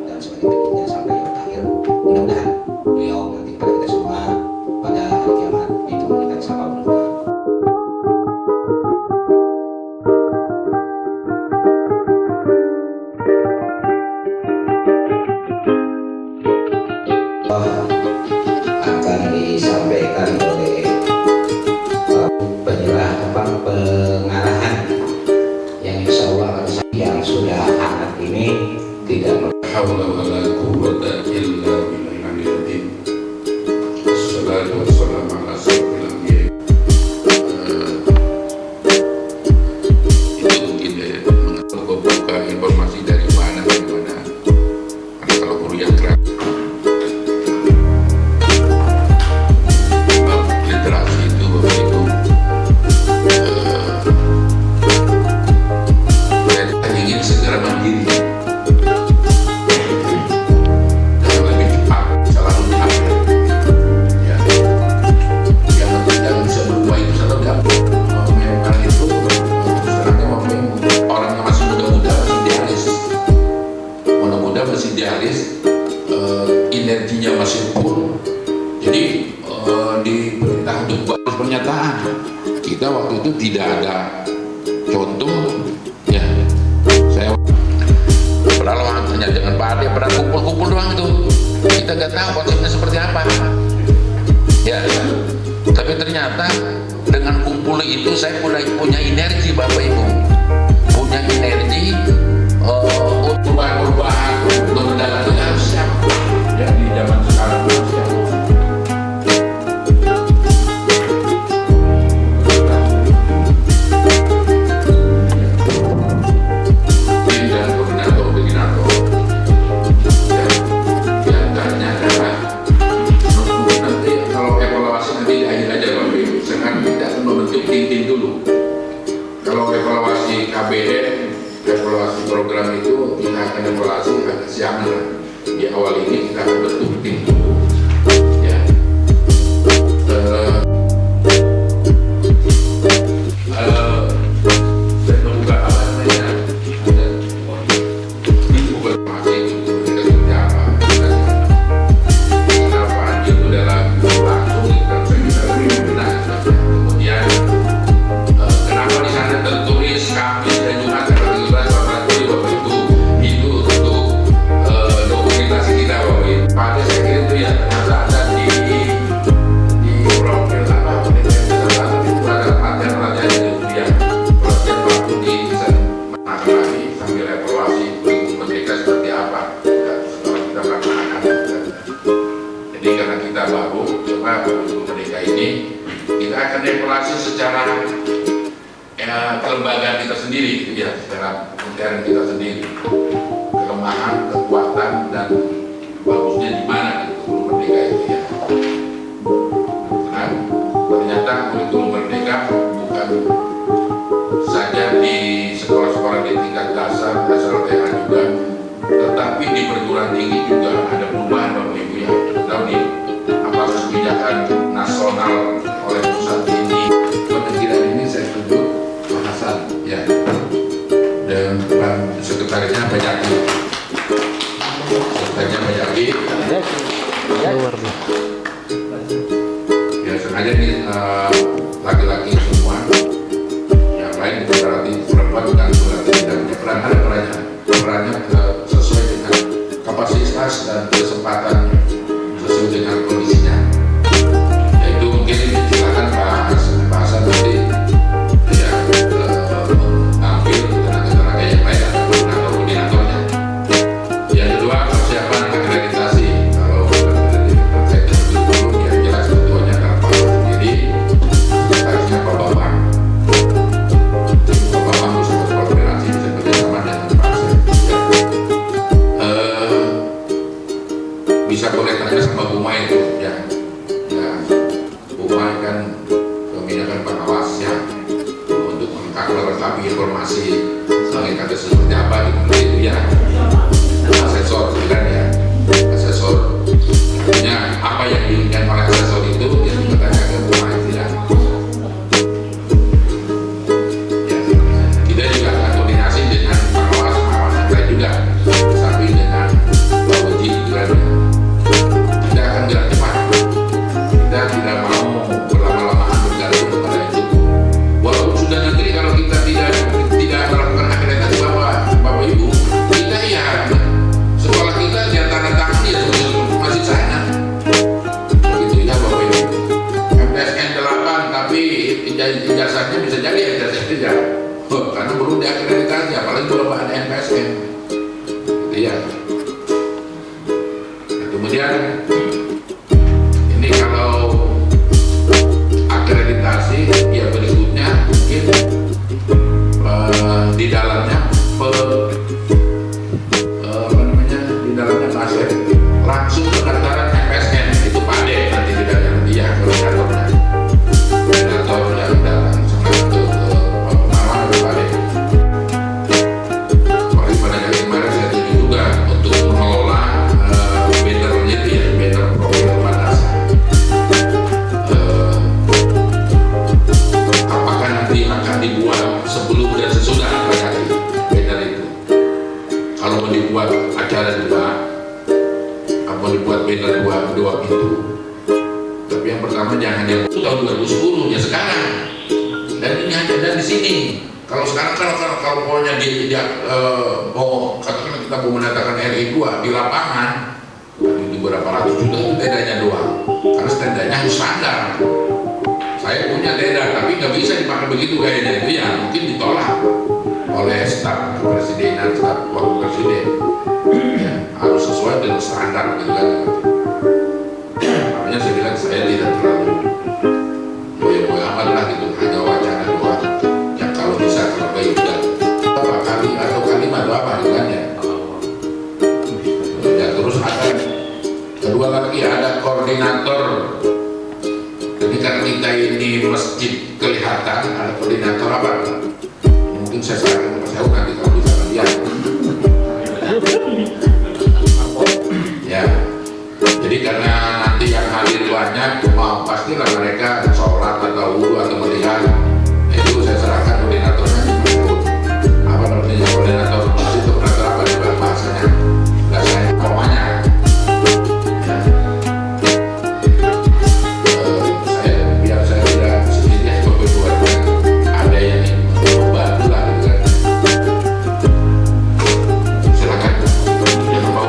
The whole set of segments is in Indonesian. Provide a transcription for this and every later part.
dan sebagai berikutnya sampai yang terakhir. Mudah-mudahan beliau nanti kepada kita semua pada hari kiamat itu memberikan sapa berupa akan disampaikan oleh pengarahan yang insya Allah yang sudah hangat ini tidak haula wala quwwata illa billahil azim. Wassalatu wassalamu ala asyrofil anbiya. Itu mungkin membuka informasi dari mana karena kalau kuliah keras literasi itu begitu saya ingin segera mandiri dan lebih cepat bisa langsung diambil ya. Yang penting jangan bisa berubah itu satu gak memang itu sebenarnya orangnya masih muda-muda masih idealis energinya masih full. Jadi diperintah untuk buat pernyataan. Kita waktu itu tidak ada contoh ya. Saya padahal hanya dengan Pak Ade pernah kumpul-kumpul doang itu. Kita nggak tahu konsepnya seperti apa. Ya, tapi ternyata dengan kumpul itu saya punya energi Bapak Ibu, punya energi perubahan berdalam itu harus siap. Ya di zaman sekarang harus siap. Evaluasi program itu kita akan evaluasi siangnya. Di awal ini kita akan bentuk tim dulu ya. Dan membuka apa namanya membuka informasi itu seperti apa, kenapa dia udah langsung kita bisa lebih benar. Kemudian kenapa di sana tertulis Kamis dan Jumat pada saya kira itu ya ternyata ada di profil apa itu ada pelatihan itu yang pelatihan waktu di bisa menangani lagi sambil evaluasi kurikulum merdeka seperti apa setelah kita melaksanakan. Jadi karena kita baru coba kurikulum merdeka ini kita akan evaluasi secara kelembagaan kita sendiri ya, secara intern kita sendiri, kelemahan, kekuatan dan bagusnya di mana kurikulum merdeka itu ya. Nah, ternyata kurikulum merdeka bukan saja di sekolah-sekolah di tingkat dasar SLTA juga, tetapi di perguruan tinggi juga ada perubahan Bapak Ibu ya. Tahu nih, apakah kebijakan nasional oleh pusat ini pemikiran ini saya tunjuk Pak Hasan ya, dan sekretarisnya Pak Jaki. Sekretarisnya Pak Jaki. Ya sengaja nih laki-laki semua, yang lain berarti perempuan dan berarti tidak punya peran, ada perannya sesuai dengan kapasitas dan kesempatan sesuai dengan kondisinya. Yaitu mungkin silakan Pak Hasan nanti ya ambil tenaga-tenaga yang lain atau koordinatornya. Yang kedua persiapan akreditasi. Kalau terkait dengan kurikulum yang jelas ketuanya karena Pak sendiri, sekretarisnya Pak Bambang. Pak Bambang bisa berkoordinasi, bisa bekerjasama dengan Pak Asep. Bisa boleh tanya sama Bu Mai itu ya. Bu Mai kan pembinaan pengawasnya untuk melengkapi informasi mengenai seperti apa itu ya. Asesor kan ya, asesor artinya apa yang diinginkan oleh asesor itu yang ditanyakan ke pemain tidak ya. Kita juga akan koordinasi dengan pengawas perlu diakreditasi, apalagi kalau ada MPSN. Iya. Nah, kemudian ini kalau akreditasi, ya berikutnya mungkin di dalamnya di dalamnya masih langsung pendaftaran MPSN itu pandai nanti di dalamnya dia koordinatornya yang langsung ke pengawalan pandai. Seperti pada kali kemarin saya tunjuk juga untuk mengelola bannernya itu ya, banner profil Madasa. Apakah nanti akan dibuat sebelum dan sesudah hari banner itu? Kalau mau dibuat acara juga, mau dibuat banner dua pintu. Tapi yang pertama jangan yang itu tahun 2010 ya sekarang. Dan ini hanya ada di sini. Kalau sekarang kalau pokoknya dia mau katakan kita mau mendatangkan RI 2 di lapangan itu berapa ratus juta itu tendanya doang. Karena tendanya harus standar. Saya punya tenda tapi nggak bisa dipakai begitu kayaknya itu ya mungkin ditolak oleh staf kepresidenan, staf wakil presiden. Ya, harus sesuai dengan standar gitu kan. Makanya saya bilang saya tidak terlalu boya-boya amat lah gitu, hanya wacana doang. Yang kalau bisa kalau baik udah apa kali atau kalimat atau apa gitu kan ya. Ya terus ada kedua lagi ada koordinator. Jadi kan kita ini masjid kelihatan ada koordinator apa? Mungkin saya sarankan ke saya nanti kalau bisa lihat. Ya, jadi karena nanti yang hadir banyak, pastilah mereka sholat atau wudhu atau melihat itu saya serahkan koordinatornya apa namanya koordinator masjid itu koordinator apa juga bahasanya nggak saya pokoknya ya. Biar saya tidak sedikit sebagai buat ada yang membantu lah gitu kan. Silakan jangan mau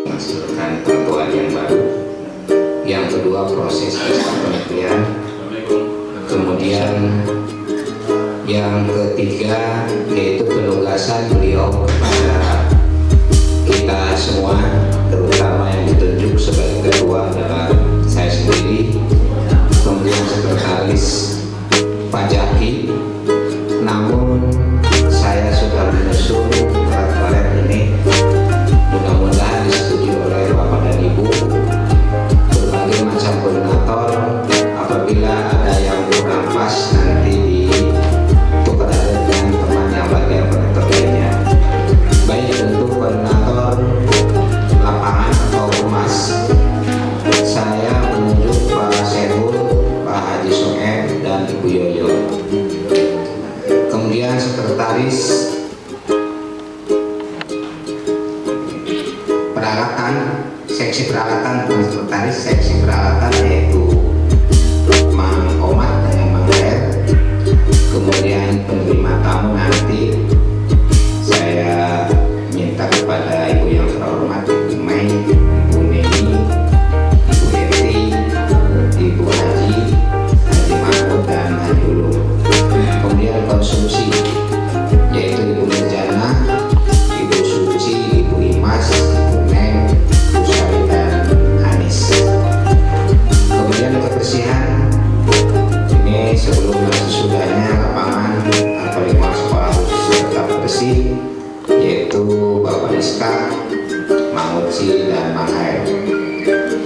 menghasilkan tentuan yang baru. Yang kedua proses kementerian. Kemudian yang ketiga yaitu penugasan beliau kepada kita semua, terutama yang ditunjuk sebagai ketua adalah saya sendiri, kemudian sekretaris Pak Jaki. Namun saya sudah menyusun baret-baret ini, mudah-mudahan disetujui oleh Bapak dan Ibu. Berbagai macam koordinator, apabila ada yang kurang pas nanti ditukar dengan teman yang bagian koordinator lainnya. Baik untuk koordinator lapangan atau humas, saya menunjuk Pak Serhul, Pak Haji Soeb, dan Ibu Yoyo. Kemudian sekretaris peralatan, seksi peralatan, sekretaris seksi peralatan yaitu Mang Omat dengan Mang Her. Kemudian penerima tamu nanti saya minta kepada Ibu yang terhormat, Ibu Mei, Ibu Neni, Ibu Eti, Ibu Haji Mahmud dan Haji Ulum. Kemudian konsumsi yaitu Ibu Mirjana, Ibu Suci, Ibu Imas, Ibu Neng, Ibu Sari dan Anis. Kemudian kebersihan ini sebelum dan sesudahnya lapangan atau lingkungan sekolah harus tetap bersih, yaitu Bapak Iska, Mang Uci dan Mang Hair.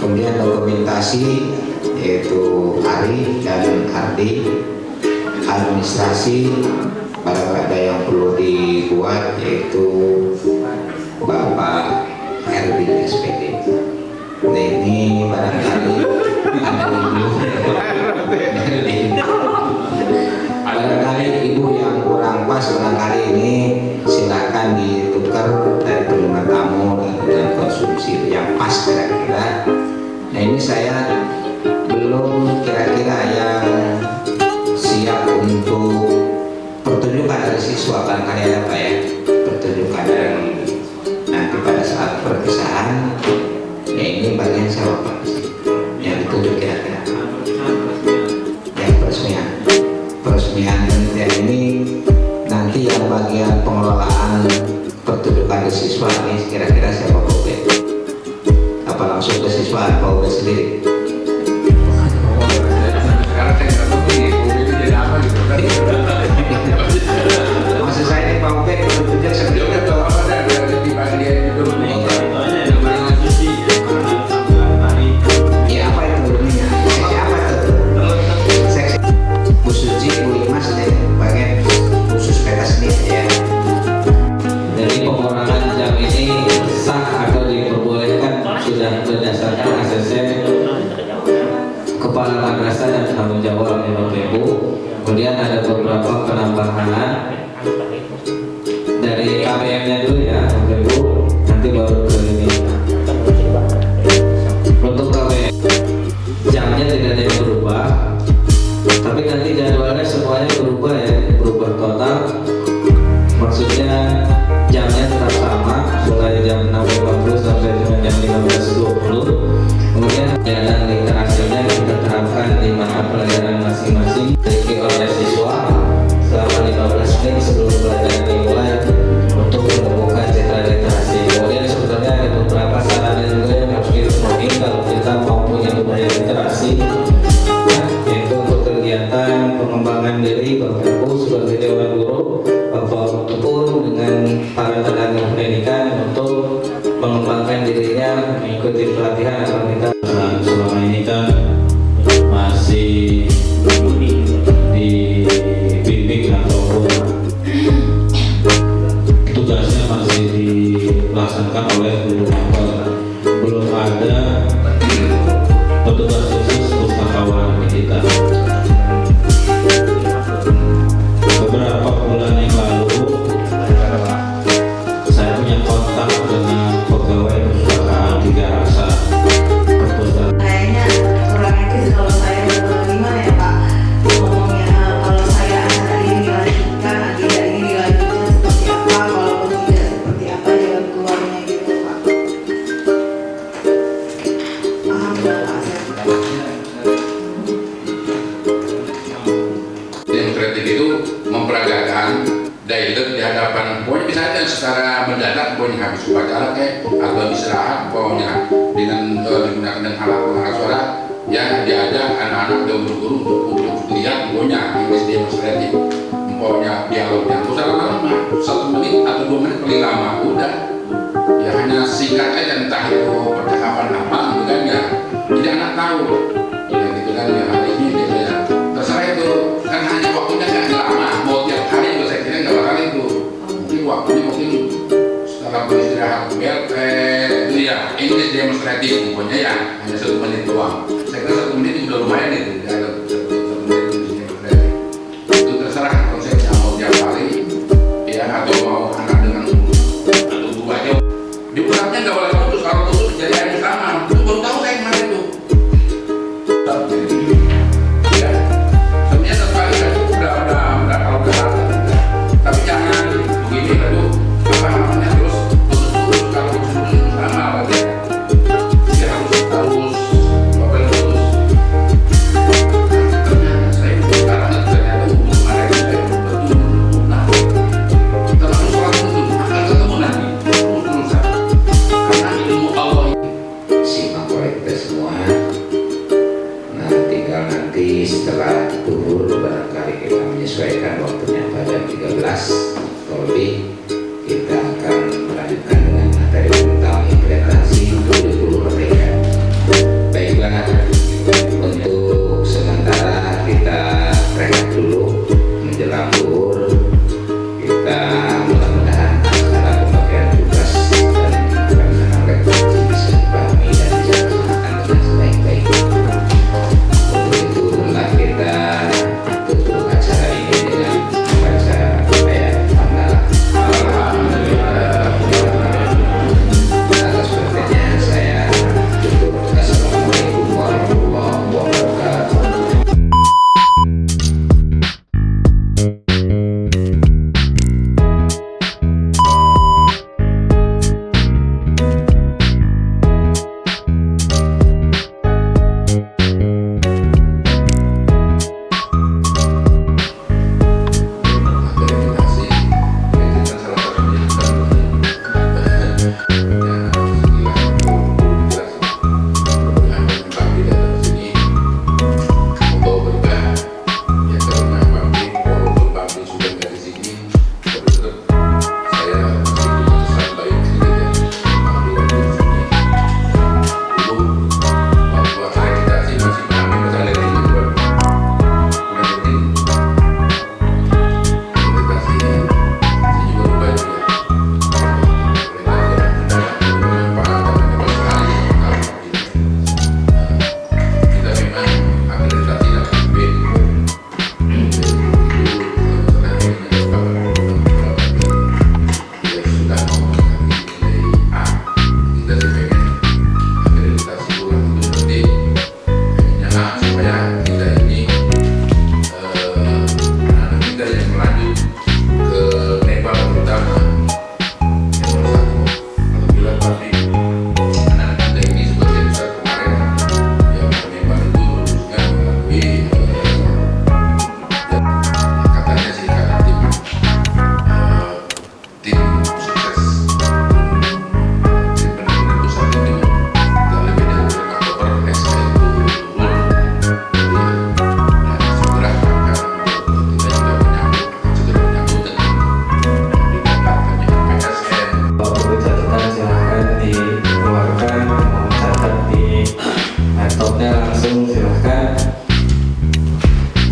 Kemudian dokumentasi yaitu Ari dan Ardi. Administrasi kalau ada yang perlu dibuat yaitu Bapak RB SPD. Nah ini barangkali ada ibu barangkali ibu yang kurang pas barangkali ini silakan ditukar dari penerima tamu dan konsumsi yang pas kira-kira. Nah ini saya belum kira-kira yang siap untuk pertunjukan dari siswa, barangkali ada Pak ya, pertunjukan dari nanti pada saat perpisahan. Ya ini bagian saya Pak yang ditunjuk kira-kira yang peresmian penelitian ini nanti yang bagian pengelolaan pertunjukan ke siswa ini kira-kira siapa Pak Ubed? Apa langsung ke siswa Pak Ubed sendiri? Sekarang saya nggak tahu nih, Ubed itu jadi apa gitu kan? Maksud saya ini Pak Ubed bertunjuk sebelumnya Dia udah tahu apa ada di bagian itu. ya apa itu gurunya? Seksi apa itu? Seksi Bu Suci, Bu Imas dan bagian khusus pentas seni ya. Jadi pengurangan jam ini sah atau diperbolehkan sudah berdasarkan ACC Kepala Madrasah dan tanggung jawab Bapak Ibu. Kemudian ada beberapa penambahan dari KBM-nya dulu ya Bapak Ibu, nanti baru ke ini. Untuk KBM jamnya tidak ada yang berubah, tapi nanti jadwalnya semuanya berubah ya, berubah total. Maksudnya jamnya tetap sama, mulai jam 6.50 sampai dengan jam 15.20. Kemudian dan literasinya kita terapkan di mata pelajaran masing-masing dimiliki oleh siswa selama 15 menit sebelum pelajaran dimulai untuk menemukan citra literasi. Kemudian sebetulnya ada beberapa sarana juga yang harus dipenuhi kalau kita mau punya budaya literasi, yaitu untuk kegiatan pengembangan diri Bapak Ibu sebagai Dewan Guru, Bapak pun dengan para tenaga pendidikan untuk mengembangkan dirinya mengikuti pelatihan agar kita selama ini kan masih dibimbing ataupun tugasnya masih dilaksanakan oleh guru mapel. Belum ada petugas khusus pustakawan di kita. Beberapa bulan yang lalu saya punya kontak dengan pegawai perpustakaan Tiga Rasa. Kayaknya kurang etis kalau saya gimana ya Pak ngomongnya, kalau saya acara ini dilanjutkan, agenda ini dilanjutkan seperti apa, walaupun tidak seperti apa jalan keluarnya gitu Pak. Paham nggak Pak? Yang kreatif itu memperagakan dialog di hadapan, pokoknya bisa aja secara mendadak, pokoknya habis upacara kayak atau habis istirahat, pokoknya dengan digunakan dengan alat suara yang diajak anak-anak dan guru untuk lihat, pokoknya yang demonstratif, pokoknya dialognya itu lama 1 menit atau 2 menit paling lama, udah ya hanya singkat aja, entah itu percakapan apa gitu kan ya, jadi anak tahu ya gitu kan ya, hari ini gitu ya, terserah itu kan, hanya waktunya kan lama, mau tiap hari juga saya kira nggak bakal itu, mungkin waktunya mungkin setelah beristirahat itu ya, ini demonstratif pokoknya ya, hanya 1 menit doang, saya kira 1 menit itu udah lumayan itu, ada 1 menit itu demonstratif, itu terserah konsepnya mau tiap hari ya, atau mau anak dengan atau 2 aja, diulatnya nggak boleh putus, kalau putus jadi hari sama, itu baru tahu saya kemarin itu. Ya, sebenarnya sekali kan udah kalau udah rata, tapi jangan begini aduh apa namanya terus kalau putus sama lagi, dia harus apa yang putus. Ternyata saya sekarang ternyata hubungan saya betul, nah terlalu sholat itu akan ketemu nanti terus karena ilmu Allah simak oleh kita semua. Nah, tinggal nanti setelah duhur barangkali kita menyesuaikan waktunya pada 13 atau lebih, kita akan melanjutkan dengan materi tentang implementasi kurikulum merdeka. Baiklah, untuk sementara kita rehat dulu menjelang duhur. Kita mudah-mudahan acara pembagian tugas dan pelaksanaan refleksi bisa dipahami dan dilaksanakan dengan sebaik-baiknya. Untuk itu marilah kita tutup acara ini dengan membaca ayat Hamdalah.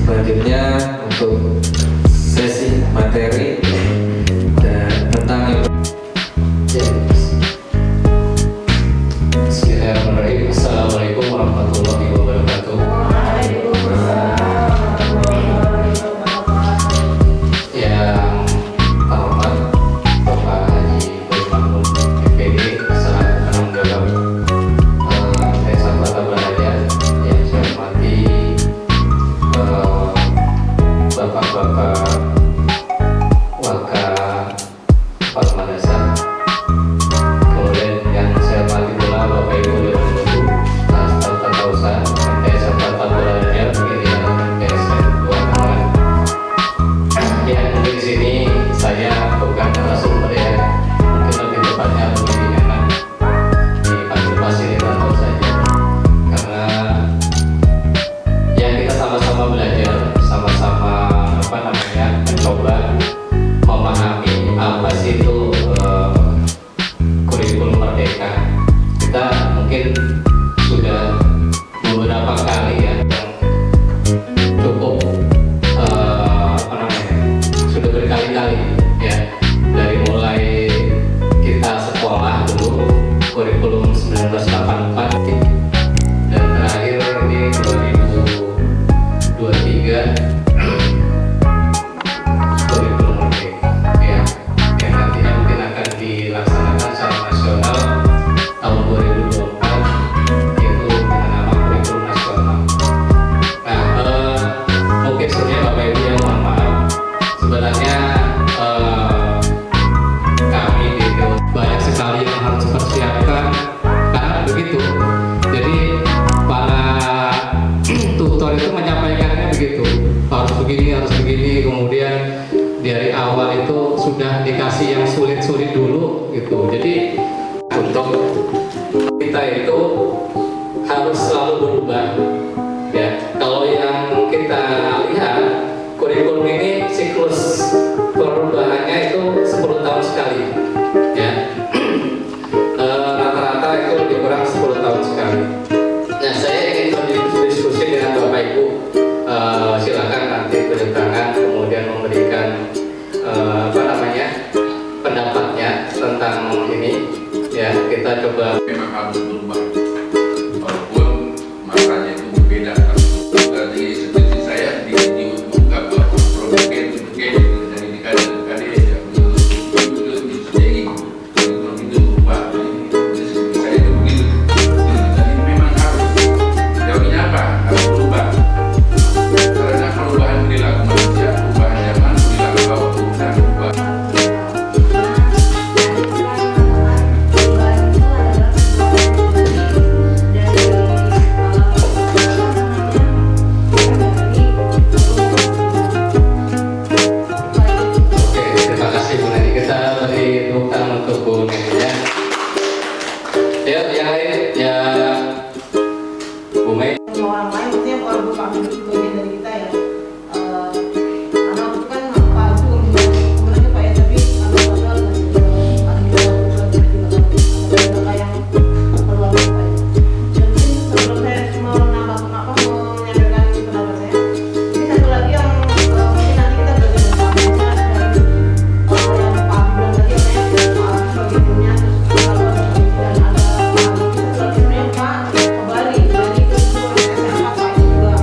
Selanjutnya untuk sesi materi dan tentang Bismillahirrahmanirrahim. Assalamualaikum warahmatullahi wabarakatuh. Yang terhormat Bapak Haji Boy Mahmud MPD selaku penanggung jawab Desa Kota Balajar, yang saya hormati Bapak-bapak Waka Kepala Madrasah, kemudian yang saya hormati pula Bapak Ibu Dewan Guru Staf Tata Usaha MTS Kota Balajar, kemudian MTS 2 Tangerang. Ya, mungkin di sini saya bukan narasumber ya, mungkin lebih tepatnya pembimbingan dipanggil fasilitator saja, karena ya kita sama-sama belajar, sama-sama mencoba memahami apa sih itu kurikulum merdeka. Kita mungkin sudah beberapa kali ya cukup sudah berkali-kali ya, dari mulai kita sekolah dulu kurikulum 1984 dan terakhir ini 2023 kurikulum merdeka ya, yang nantinya mungkin akan dilaksanakan secara nasional tahun 2024, yaitu dengan nama kurikulum nasional. Nah, mungkin sebenarnya Bapak Ibu yang mohon maaf, sebenarnya kami itu banyak sekali yang harus dipersiapkan karena begitu. Jadi para tutor itu menyampaikannya begitu, harus begini, kemudian dari awal itu sudah dikasih yang sulit-sulit dulu gitu. Jadi untuk kita itu harus selalu berubah ya. Kalau yang kita lihat kurikulum ini siklus perubahannya itu 10 tahun sekali ya. Rata-rata itu lebih kurang 10 tahun sekali. Nah, saya ingin berdiskusi dengan Bapak Ibu. Silakan nanti tunjuk tangan, kemudian memberikan pendapatnya tentang ini ya. Kita coba. Memang harus berubah, walaupun makanya itu berbeda. Jadi seperti saya diungkap bahwa produk itu dari dikali ya itu berubah. Jadi seperti saya itu begitu. Jadi memang harus. Jawabnya apa? Harus berubah. Karena perubahan perilaku manusia, perubahan zaman, perilaku waktu dan berubah. Orang lain, maksudnya orang bukan itu bagian dari kita ya. Karena itu kan Pak itu sebenarnya Pak ya, tapi padahal ada yang perlu Pak ya. Jadi sebelum saya mau menyampaikan pendapat saya, ini satu lagi yang mungkin nanti kita belajar bersama dari yang Pak bilang tadi, yang Pak sebagai timnya, terus kalau dan ada sebenarnya Pak kembali itu SMA Pak juga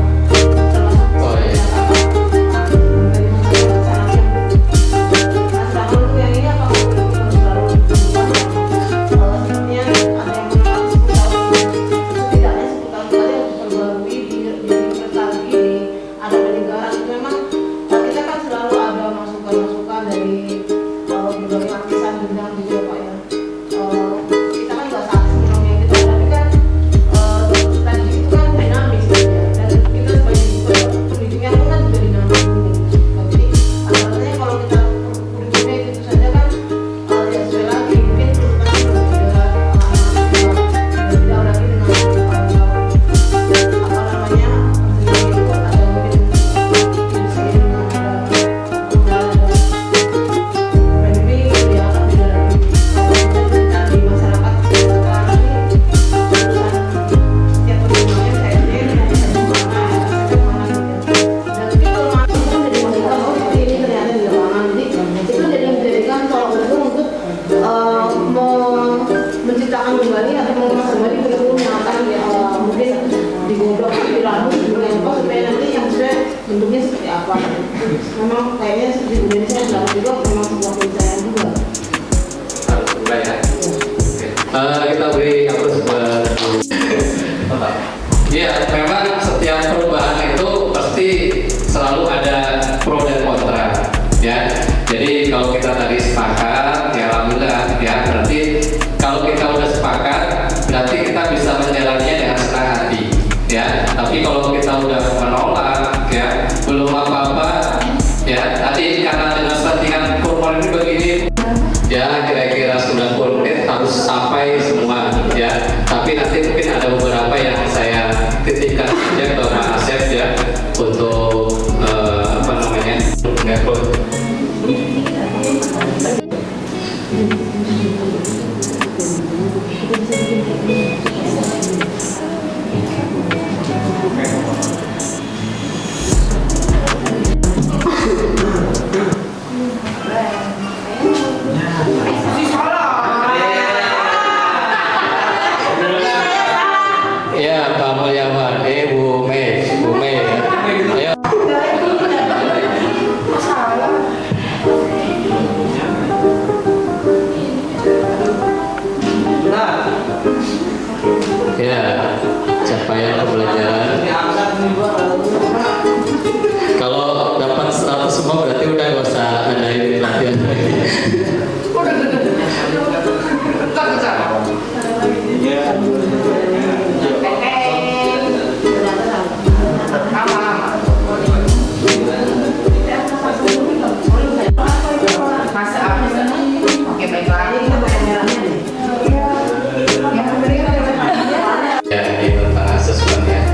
seperti apa. Memang kayaknya di Indonesia dalam juga memang sebuah pencahayaan juga. Mulai ya. Kita beri terus Iya, memang setiap perubahan itu pasti selalu ada pro dan kontra, ya. Jadi kalau kita tadi sepakat, ya alhamdulillah, ya berarti kalau kita udah sepakat, berarti kita bisa menjalannya dengan senang hati, ya. Tapi kalau kita udah menolak, ya belum apa-apa, ya. Tadi karena dengan settingan formal ini begini, ya kira-kira 90 menit harus sampai semua, ya. Tapi nanti mungkin ada beberapa yang saya titipkan saja ke Mas Asep, ya, untuk apa namanya, nge-upload. Ya, Pak Mulyawan, Bu Mei, ya. Ayo. Ya, capaian pembelajaran. Kalau dapat 100 semua berarti udah nggak usah ada ini latihan lagi. Ya, di tengah sesuatunya.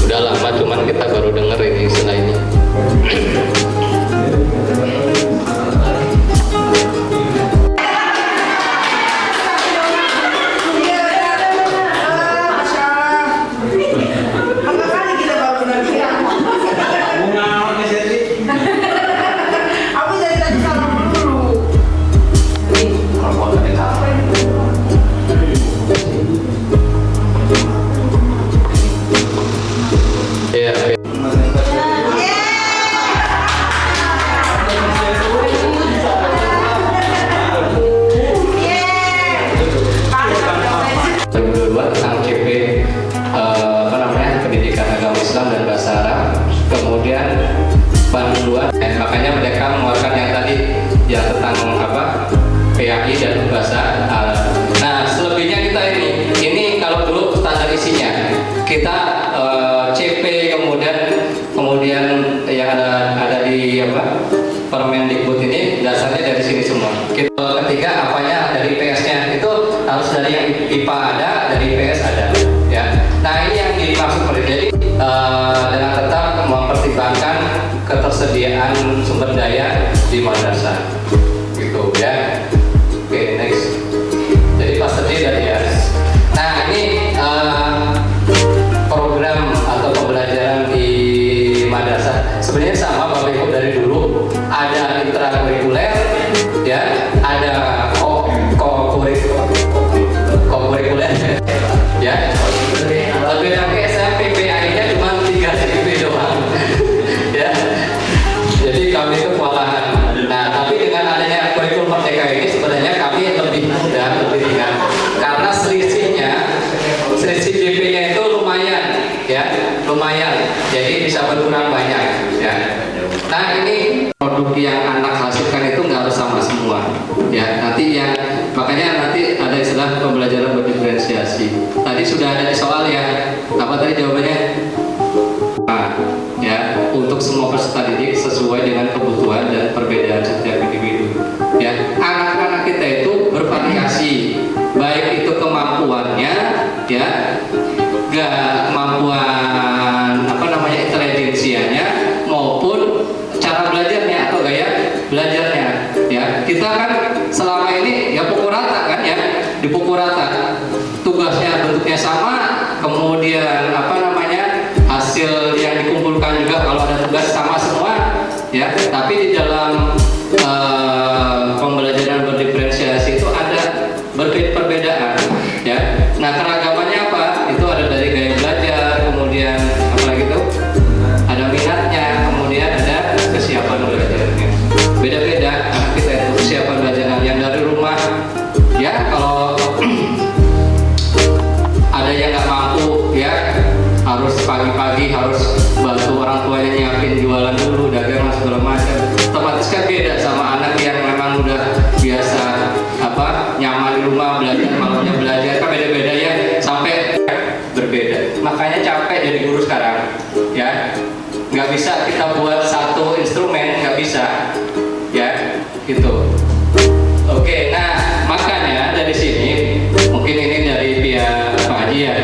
Udah lama, cuman kita baru denger ini istilah ini. Iya, tentang CP apa namanya, pendidikan agama Islam dan bahasa Arab, kemudian panduan, makanya mereka mengeluarkan yang tadi yang tentang apa, PAI dan bahasa Arab. Nah, selebihnya kita ini kalau dulu standar isinya kita CP, kemudian yang ada di apa, Permendikbud ini dasarnya dari sini semua. Kita ketiga apanya dari PS-nya itu harus dari yang IPA ada, dari PS ada, ya. Nah, ini yang dimaksud jadi dengan tetap mempertimbangkan ketersediaan sumber daya di madrasah, gitu ya. Oke, next. Jadi pas tadi dari ya. Nah, ini program atau pembelajaran di madrasah sebenarnya sama Bapak Ibu dari dulu, ada intrakurikuler, ya, ada kokurikuler, ya. Lebih dari SMP PAI-nya cuma 3 CP doang, ya. Jadi kami itu kewalahan. Nah, tapi dengan adanya kurikulum Merdeka ini sebenarnya kami lebih mudah, lebih ringan, karena selisih JP-nya itu lumayan, ya, lumayan. Jadi bisa berkurang banyak, ya. Nah, ini produk yang anak hasilkan itu nggak harus sama semua, ya. Makanya nanti ada istilah pembelajaran berdiferensiasi. Tadi sudah ada di soal, ya. Apa tadi jawabannya? Nah, ya, untuk semua peserta didik sesuai dengan kebutuhan dan perbedaan setiap individu. Ya, anak-anak kita itu bervariasi, baik itu kemampuannya, ya, kemampuan apa namanya, intelijensianya, maupun cara belajarnya atau gaya belajarnya, ya. Kita kan selama ini ya pukul rata kan, ya, dipukul rata, tugasnya bentuknya sama, kemudian apa namanya, hasil yang dikumpulkan juga tugas sama semua ya, tapi di dalam pembelajaran berdiferensiasi itu ada perbedaan ya. Nah, keragamannya apa? Itu ada dari gaya belajar, kemudian apa lagi tuh? Ada minatnya, kemudian ada kesiapan belajarnya. Beda-beda anak kita itu kesiapan belajarnya. Yang dari rumah ya, kalau ada yang nggak mampu ya, harus pagi-pagi harus bantu orang tuanya nyiapin jualan dulu, dagang segala macam. Otomatis kan beda sama anak yang memang udah biasa nyaman di rumah belajar, malamnya belajar, kan beda-beda ya, sampai berbeda. Makanya capek jadi guru sekarang ya, nggak bisa kita buat satu instrumen, nggak bisa ya gitu. Oke, nah makanya dari sini mungkin ini dari pihak Pak Haji ya,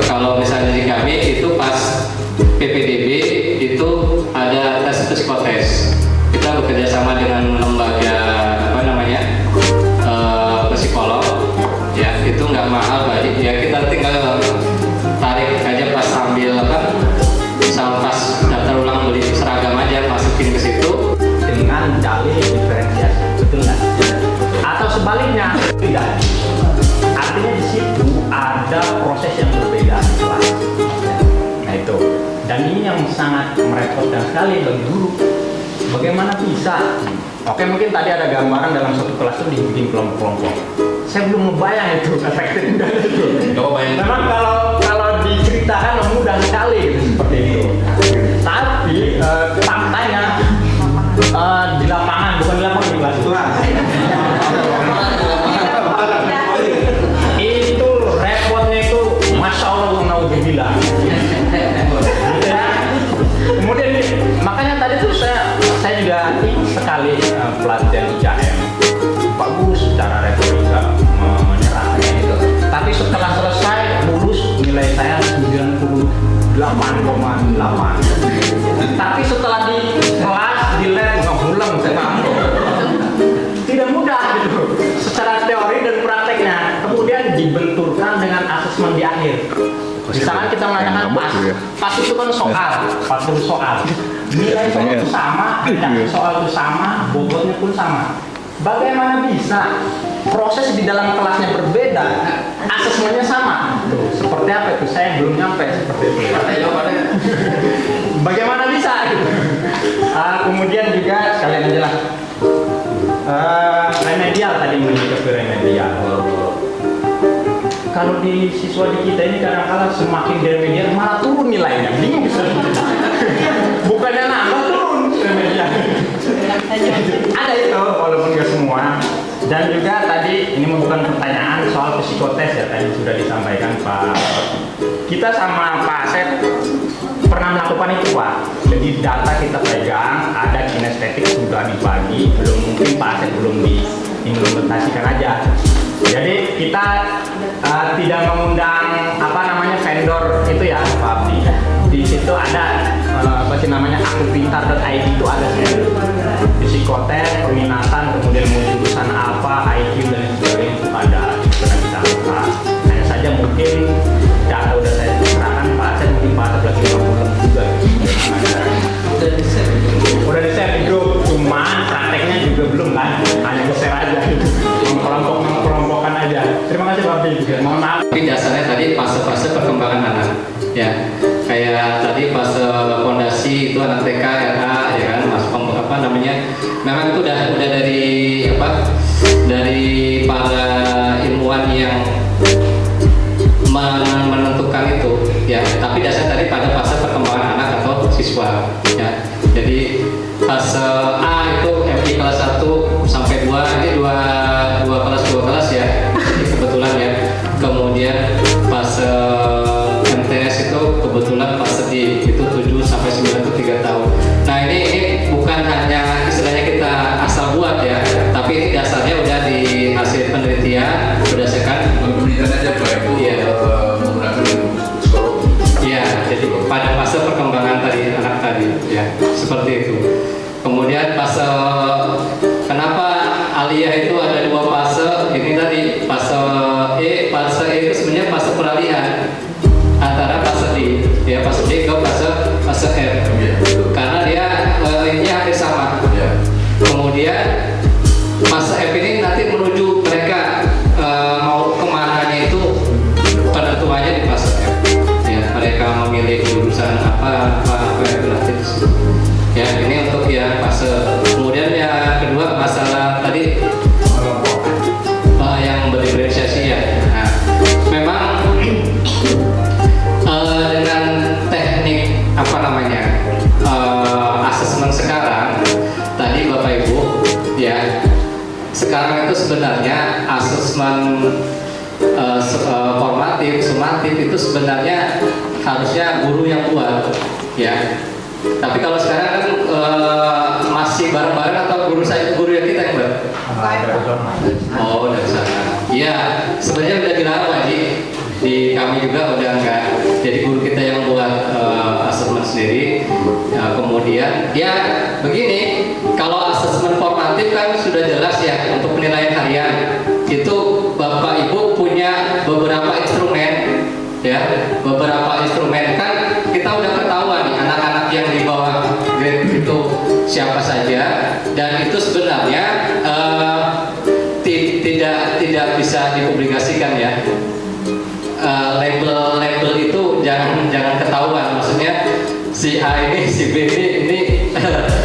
kalau misalnya di kami itu pas PPDB itu ada tes psikotes. Kita bekerja sama dengan lembaga psikolog ya, itu nggak mahal Pak Haji ya, kita tinggal tarik aja pas sambil pas daftar ulang beli seragam aja, masukin ke situ dengan dalih diferensiasi, betul nggak? Atau sebaliknya tidak. Artinya di situ ada proses yang berbeda di kelas. Nah itu, dan ini yang sangat merepotkan sekali bagi guru. Bagaimana bisa? Oke, mungkin tadi ada gambaran dalam satu kelas itu dibikin kelompok-kelompok. Saya belum ngebayang itu efektifnya itu. Memang kalau diceritakan mudah sekali seperti itu. Tapi faktanya di lapangan, bukan di lapangan, di kelas itu repotnya itu masya Allah, naudzubillah. Kemudian makanya tadi tuh saya juga ikut sekali pelatihan IKM, bagus secara retorika menyerahnya gitu. Tapi setelah selesai lulus nilai saya 98,8. Tapi setelah di kelas di lab ngulang saya mampu. Tidak mudah gitu secara teori dan prakteknya. Kemudian dibenturkan dengan asesmen di akhir. Misalkan kita menanyakan pas itu kan soal nilai soal itu sama, redaksi soal itu sama, bobotnya pun sama. Bagaimana bisa proses di dalam kelasnya berbeda, asesmennya sama? Tuh, seperti apa itu? Saya belum nyampe seperti itu. Bagaimana bisa? Gitu. Kemudian juga sekalian aja lah. Remedial tadi menuju ke remedial. Kalau di siswa di kita ini kadang-kadang semakin remedial malah turun nilainya, bingung. Bukannya nambah, turun remedial. Ada itu walaupun nggak semua. Dan juga tadi ini bukan pertanyaan soal psikotes ya, tadi sudah disampaikan Pak. Kita sama Pak Asep pernah melakukan itu Pak. Jadi data kita pegang, ada kinestetik sudah dibagi, belum mungkin Pak Asep belum diimplementasikan aja. Jadi kita tidak mengundang vendor itu ya Pak Abdi. Di situ ada Aku Pintar.id itu ada psikotes, peminatan, kemudian mau jurusan apa, IQ dan sebagainya itu ada. Pernah kita buka. Hanya saja mungkin data udah saya serahkan Pak Asep, mungkin Pak Asep lagi belum juga. Udah di share di grup, cuman prakteknya juga belum kan, hanya di-share aja gitu. Mengkelompokkan aja. Terima kasih Pak Abdi juga. Mohon maaf. Tapi dasarnya tadi fase-fase perkembangan anak ya, kayak tadi fase fondasi itu anak TK, LA ya kan, masuk memang itu udah dari para ilmuwan yang menentukan itu ya. Tapi dasarnya tadi pada fase perkembangan anak atau siswa ya. Jadi fase A itu MI kelas 1 sampai 2, ini dua kelas ya kebetulan ya. Kemudian fase MTS itu kebetulan fase D itu 7 sampai 9 itu 3 tahun. Nah ini bukan hanya istilahnya kita asal buat ya, tapi ini dasarnya udah di hasil penelitian berdasarkan penelitian aja Pak, itu menggunakan psikologi. Iya, jadi pada fase perkembangan tadi anak tadi ya, seperti itu. Kemudian fase, kenapa aliyah itu ada 2 fase? Ini tadi fase E itu sebenarnya fase peralihan antara fase D ya, fase D ke fase F. Iya, betul. Ya, ini untuk yang fase. Kemudian yang kedua masalah tadi yang berdifferensiasi ya. Nah, memang dengan teknik apa namanya asesmen sekarang tadi Bapak Ibu ya, sekarang itu sebenarnya asesmen formatif, sumatif itu sebenarnya harusnya guru yang buat ya. Tapi kalau sekarang kan masih bareng-bareng atau guru yang kita yang buat? Oh, dari sana. Iya, sebenarnya udah dilarang Wajib. Di kami juga udah enggak. Jadi guru kita yang buat asesmen sendiri. Ya, kemudian ya begini, kalau asesmen formatif kan sudah jelas ya untuk penilaian harian. Itu Bapak Ibu punya beberapa instrumen ya, beberapa instrumen kan kita udah ketahuan nih anak-anak yang di bawah grade itu siapa saja, dan itu sebenarnya tidak bisa dipublikasikan ya. Label itu jangan ketahuan, maksudnya si A ini, si B ini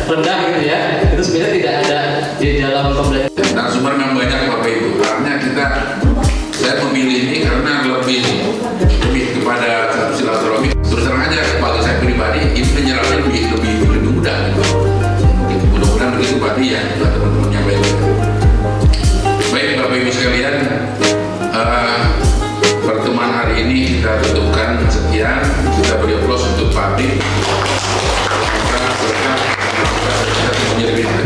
rendah gitu ya. Itu sebenarnya tidak ada di dalam pembelajaran. Narasumber yang banyak Bapak Ibu, karena saya memilih ini karena lebih kepada satu silaturahmi. Terus terang aja bagi saya pribadi ini penjelasannya lebih mudah. Gitu. Mudah-mudahan begitu Pak ya, teman-teman yang baik. Baik Bapak Ibu sekalian, pertemuan hari ini kita tutupkan sekian. Kita beri aplaus untuk Pak Abdi.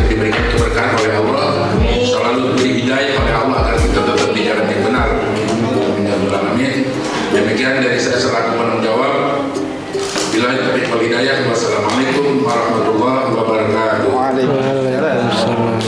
Diberikan keberkahan oleh Allah, selalu diberi hidayah oleh Allah agar kita tetap di jalan yang benar. Amin. Demikian dari saya selaku penanggung jawab. Billahi taufiq wal hidayah. Wassalamualaikum warahmatullahi wabarakatuh. Waalaikumsalam.